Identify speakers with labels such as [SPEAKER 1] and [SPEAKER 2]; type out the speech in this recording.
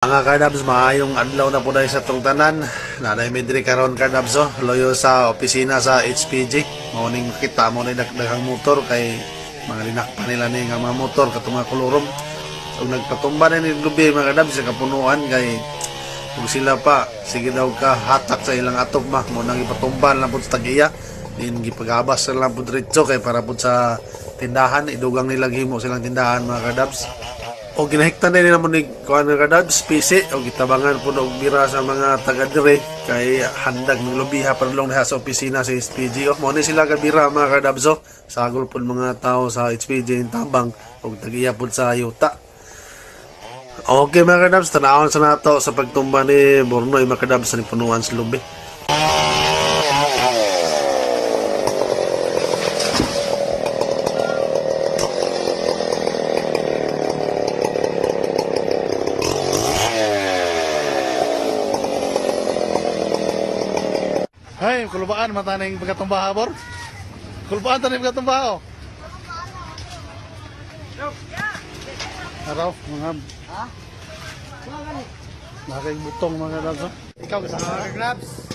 [SPEAKER 1] Mga Kardabs, maayong adlaw na po dahil sa itong tanan. Nanay Midri karon Kardabs, loyo sa opisina sa HPG. Mauning makita mo na dagdagang motor kay mga linakpa nila ni nga mga motor katong mga kolorom. So nagpatumba na ni lubi mga Kardabs sa kapunuan kay kung sila pa sige daw ka hatak sa ilang atop ma mo nang ipatumba lang po sa tagiya. Din gipagabas sa lang po diretso kay para po sa tindahan idugang nila gihimo silang tindahan mga Kardabs. O ginahiktan na nila mo ni Kuan Kardabs PC o gitabangan po na bira sa mga taga-dire kay handag ng lubiha parlong na sa opisina sa HPG o mo ni sila gabira mga Kardabs sagol po mga tao sa HPG in tabang o tagiya po sa yuta. Okay mga Kardabs, tanawon sa nato sa pagtumba ni Bornoy mga Kardabs sa punuan sa lubi. Hay, kulubaan mataning pagkatumbaha bor. Kulubaan taning pagkatumbaha. Araw, mga ha? Nakay butong mga Kardabs. Ikaw kasama mga Kardabs.